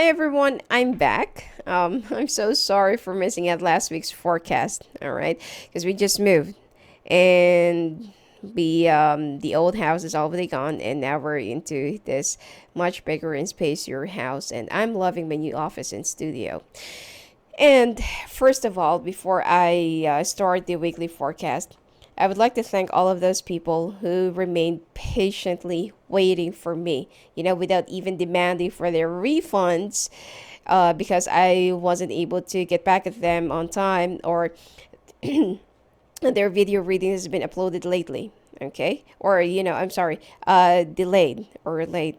Hi everyone, I'm back. I'm so sorry for missing out last week's forecast. All right, because we just moved, and the old house is already gone, and now we're into this much bigger and spacier house, and I'm loving my new office and studio. And first of all, before I start the weekly forecast, I would like to thank all of those people who remained patiently waiting for me, without even demanding for their refunds because I wasn't able to get back at them on time, or their video reading has been uploaded lately. Okay, or I'm sorry, delayed or late.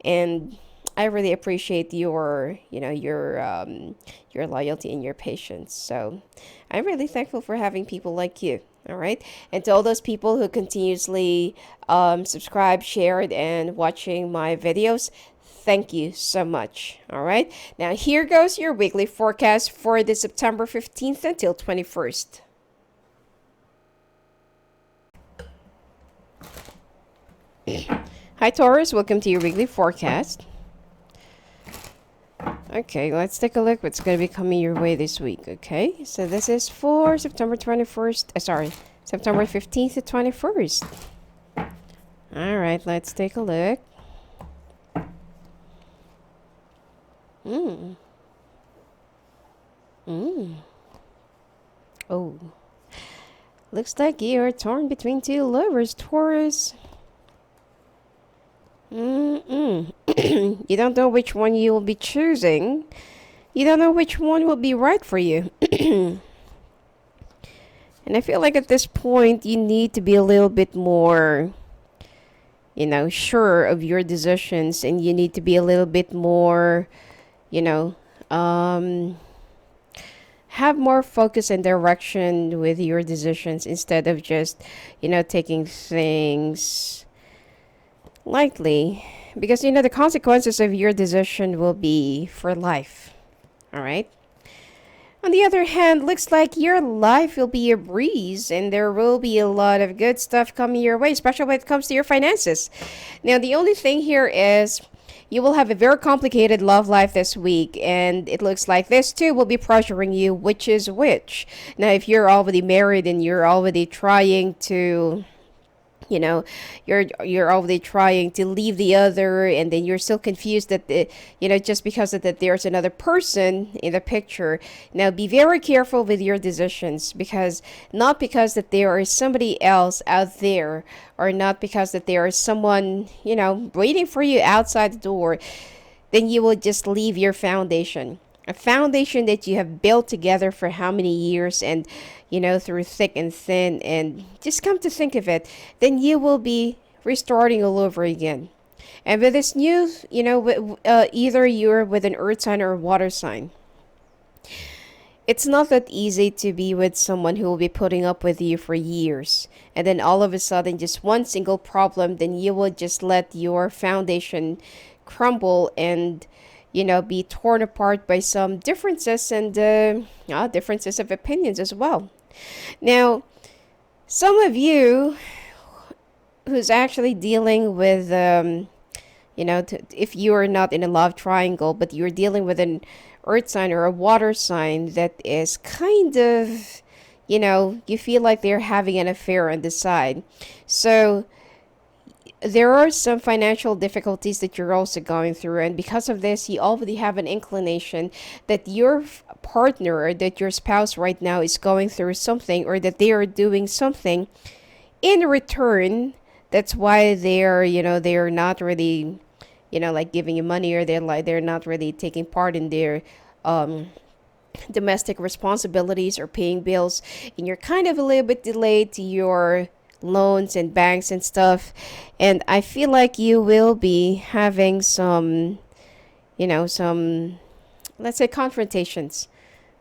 And I really appreciate your loyalty and your patience. So I'm really thankful for having people like you. All right, and to all those people who continuously subscribe, shared, and watching my videos, thank you so much. All right, now here goes your weekly forecast for the September 15th until 21st. Hi Taurus, welcome to your weekly forecast. Okay, let's take a look what's going to be coming your way this week. Okay, so this is for September 21st, September 15th to 21st. All right, let's take a look. Oh, looks like you are torn between two lovers, Taurus. You don't know which one you will be choosing. You don't know which one will be right for you. And I feel like at this point, you need to be a little bit more, sure of your decisions, and you need to be a little bit more, you know, um, have more focus and direction with your decisions instead of just, taking things lightly. Because, the consequences of your decision will be for life. All right? On the other hand, looks like your life will be a breeze and there will be a lot of good stuff coming your way, especially when it comes to your finances. Now, the only thing here is you will have a very complicated love life this week, and it looks like this too will be pressuring you, which is which. Now, if you're already married and you're already trying to you're already trying to leave the other, and then you're still confused that just because of that there's another person in the picture. Now be very careful with your decisions, because not because that there is somebody else out there, or not because that there is someone waiting for you outside the door, then you will just leave your foundation, a foundation that you have built together for how many years, and through thick and thin, and just come to think of it, then you will be restarting all over again. And with this new, either you're with an earth sign or a water sign, it's not that easy to be with someone who will be putting up with you for years, and then all of a sudden just one single problem, then you will just let your foundation crumble and be torn apart by some differences, and differences of opinions as well. Now, some of you who's actually dealing with, if you are not in a love triangle, but you're dealing with an earth sign or a water sign that is kind of, you feel like they're having an affair on the side. So there are some financial difficulties that you're also going through, and because of this, you already have an inclination that your partner, or that your spouse right now, is going through something, or that they are doing something in return. That's why they're not really, like giving you money, or they're not really taking part in their domestic responsibilities or paying bills, and you're kind of a little bit delayed to your loans and banks and stuff. And I feel like you will be having some, let's say, confrontations.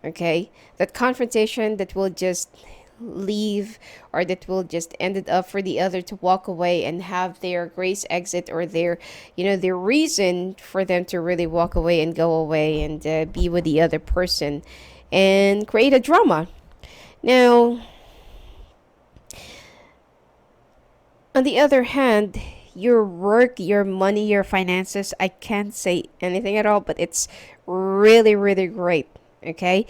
Okay, that confrontation that will just leave, or that will just end it up for the other to walk away and have their grace exit, or their reason for them to really walk away and go away and be with the other person and create a drama. Now, on the other hand, your work, your money, your finances, I can't say anything at all, but it's really, really great. Okay,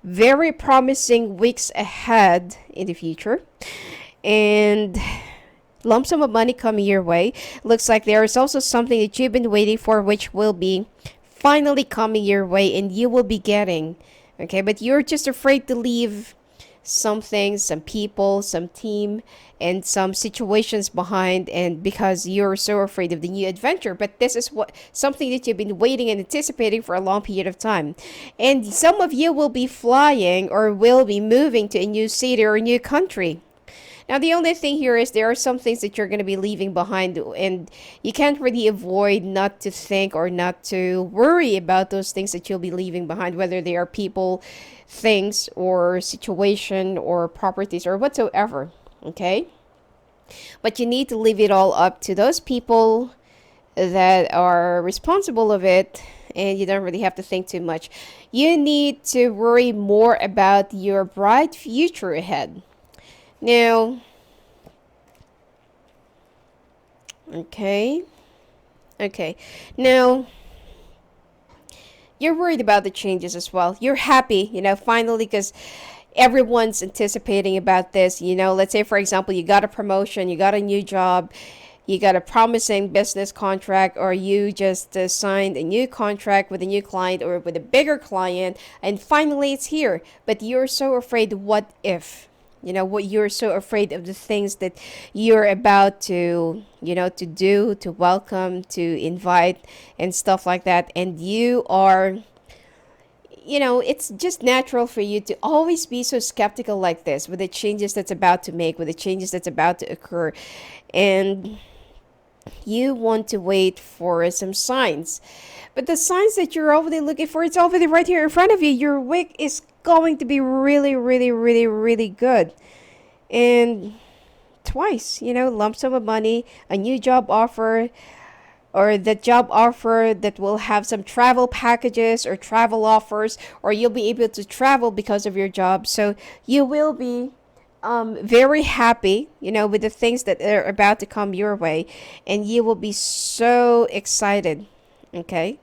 very promising weeks ahead in the future, and lump sum of money coming your way. Looks like there is also something that you've been waiting for, which will be finally coming your way, and you will be getting. Okay, but you're just afraid to leave some things, some people, some team, and some situations behind, and because you're so afraid of the new adventure. But this is what something that you've been waiting and anticipating for a long period of time. And some of you will be flying or will be moving to a new city or a new country. Now, the only thing here is there are some things that you're going to be leaving behind, and you can't really avoid not to think or not to worry about those things that you'll be leaving behind, whether they are people, things, or situation, or properties, or whatsoever. Okay? But you need to leave it all up to those people that are responsible of it, and you don't really have to think too much. You need to worry more about your bright future ahead. Now, okay. Now, you're worried about the changes as well. You're happy, finally, because everyone's anticipating about this. Let's say, for example, you got a promotion, you got a new job, you got a promising business contract, or you just signed a new contract with a new client or with a bigger client, and finally it's here. But you're so afraid, what if? What you're so afraid of the things that you're about to, to do, to welcome, to invite, and stuff like that. And you are, it's just natural for you to always be so skeptical like this with the changes that's about to make, with the changes that's about to occur. And you want to wait for some signs. But the signs that you're already looking for, it's already right here in front of you. Your week is going to be really, really, really, really good. And twice, lump sum of money, a new job offer, or the job offer that will have some travel packages or travel offers, or you'll be able to travel because of your job. So you will be very happy, with the things that are about to come your way, and you will be so excited. Okay?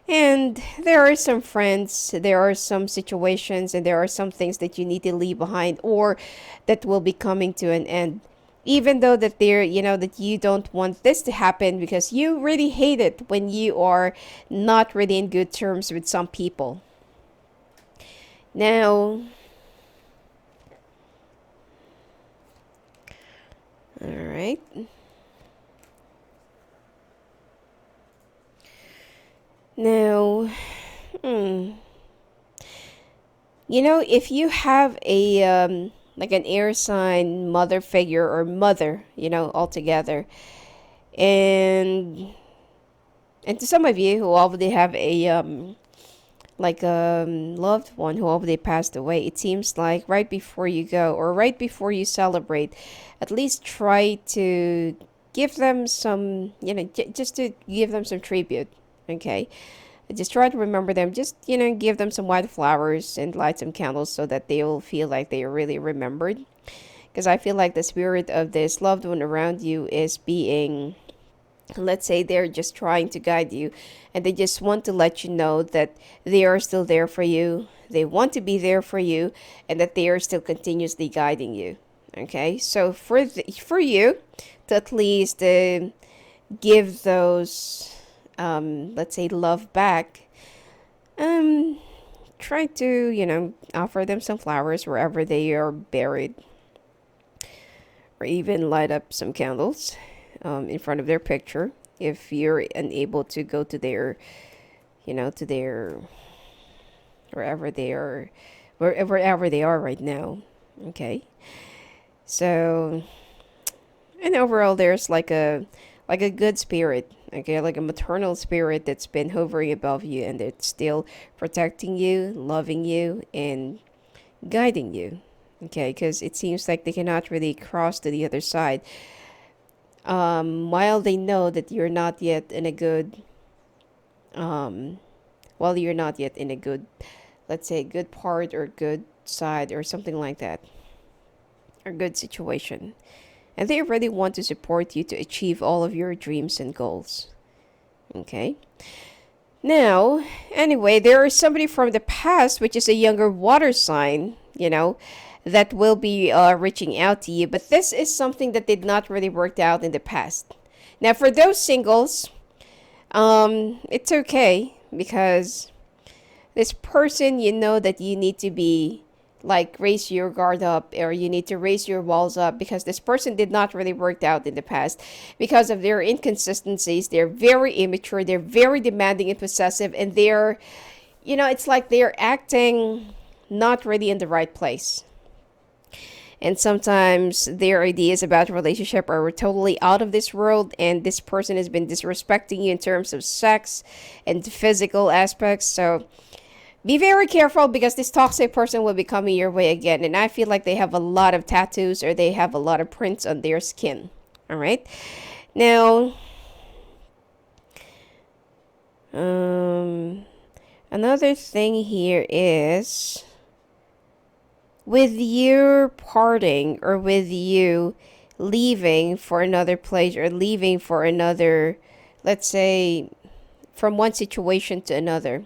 And there are some friends, there are some situations, and there are some things that you need to leave behind or that will be coming to an end. Even though that that you don't want this to happen because you really hate it when you are not really in good terms with some people. Now, all right. Now, if you have a like an air sign mother figure or mother, altogether, and to some of you who already have a loved one who already passed away, it seems like right before you go or right before you celebrate, at least try to give them some, just to give them some tribute. Okay, just try to remember them. Just give them some white flowers and light some candles so that they will feel like they are really remembered. Because I feel like the spirit of this loved one around you is being, let's say, they're just trying to guide you, and they just want to let you know that they are still there for you. They want to be there for you, and that they are still continuously guiding you. Okay, so for you to at least give those let's say love back, try to offer them some flowers wherever they are buried, or even light up some candles in front of their picture if you're unable to go to their to their wherever they are, wherever they are right now. Okay, so, and overall there's like a good spirit, okay, like a maternal spirit that's been hovering above you, and it's still protecting you, loving you, and guiding you. Okay, because it seems like they cannot really cross to the other side, while they know that you're not yet in a good while you're not yet in a good, let's say, good part or good side or something like that, or good situation. and they really want to support you to achieve all of your dreams and goals. Okay. Now, anyway, there is somebody from the past, which is a younger water sign, that will be reaching out to you. But this is something that did not really work out in the past. Now, for those singles, it's okay because this person, that you need to be like raise your guard up, or you need to raise your walls up, because this person did not really work out in the past because of their inconsistencies. They're very immature, they're very demanding and possessive, and they're, it's like they're acting not really in the right place. And sometimes their ideas about relationship are totally out of this world, and this person has been disrespecting you in terms of sex and physical aspects. So be very careful, because this toxic person will be coming your way again. And I feel like they have a lot of tattoos, or they have a lot of prints on their skin. All right. Now, another thing here is with you parting, or with you leaving for another place, or leaving for another, let's say, from one situation to another.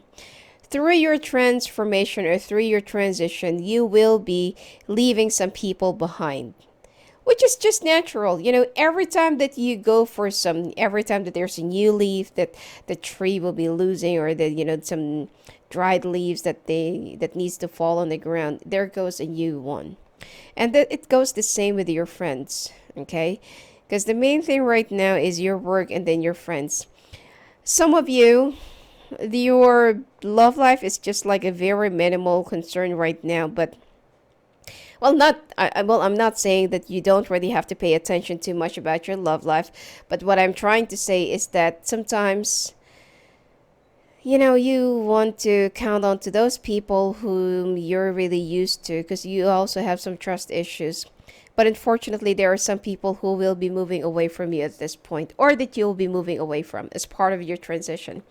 Through your transformation, or through your transition, you will be leaving some people behind, which is just natural. Every time that you go for every time that there's a new leaf that the tree will be losing, or that, some dried leaves that needs to fall on the ground, there goes a new one. And that it goes the same with your friends, okay? Because the main thing right now is your work and then your friends. Some of you, your love life is just like a very minimal concern right now, but I'm not saying that you don't really have to pay attention too much about your love life, but what I'm trying to say is that sometimes, you want to count on to those people whom you're really used to, because you also have some trust issues. But unfortunately, there are some people who will be moving away from you at this point, or that you'll be moving away from as part of your transition.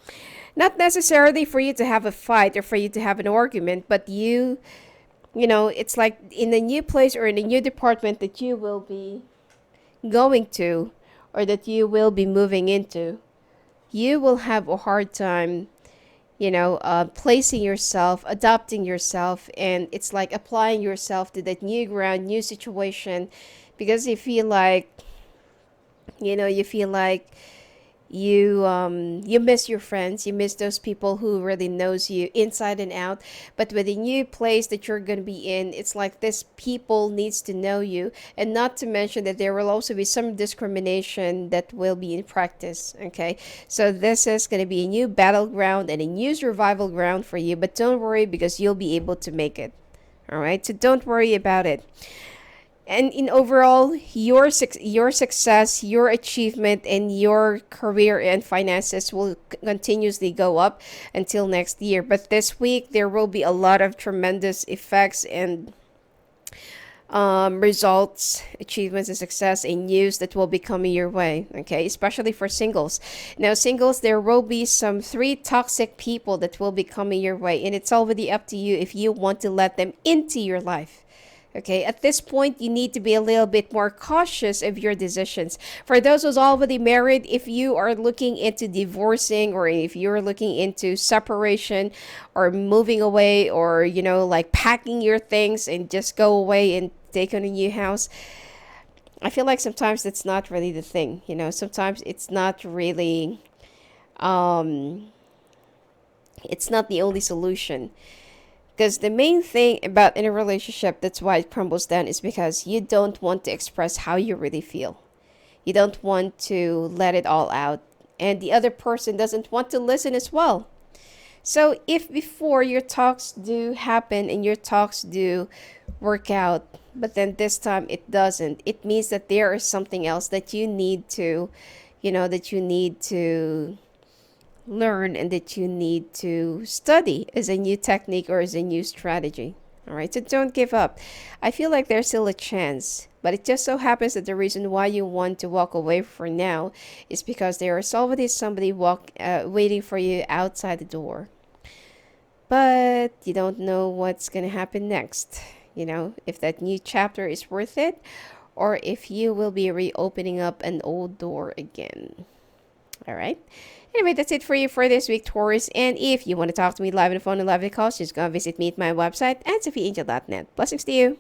Not necessarily for you to have a fight or for you to have an argument, but it's like in a new place or in a new department that you will be going to, or that you will be moving into, you will have a hard time, placing yourself, adapting yourself, and it's like applying yourself to that new ground, new situation, because you feel like, you miss your friends, you miss those people who really knows you inside and out. But with a new place that you're going to be in, it's like this people needs to know you, and not to mention that there will also be some discrimination that will be in practice. Okay, so this is going to be a new battleground and a new survival ground for you, but don't worry, because you'll be able to make it. All right, so don't worry about it. And in overall, your success, your achievement, and your career and finances will continuously go up until next year. But this week, there will be a lot of tremendous effects and results, achievements, and success and news that will be coming your way. Okay, especially for singles. Now, singles, there will be some 3 toxic people that will be coming your way, and it's already up to you if you want to let them into your life. Okay, at this point, you need to be a little bit more cautious of your decisions. For those who's already married, if you are looking into divorcing, or if you're looking into separation, or moving away, or, like packing your things and just go away and take on a new house, I feel like sometimes that's not really the thing. Sometimes it's not really, it's not the only solution. Because the main thing about in a relationship, that's why it crumbles down, is because you don't want to express how you really feel. You don't want to let it all out. And the other person doesn't want to listen as well. So if before your talks do happen and your talks do work out, but then this time it doesn't, it means that there is something else that you need to, learn, and that you need to study as a new technique or as a new strategy. All right, so don't give up. I feel like there's still a chance, but it just so happens that the reason why you want to walk away for now is because there is already somebody waiting for you outside the door. But you don't know what's going to happen next, if that new chapter is worth it, or if you will be reopening up an old door again. All right. Anyway, that's it for you for this week, Taurus. And if you want to talk to me live on the phone and live in the calls, just go visit me at my website at sophiaangel.net. Blessings to you.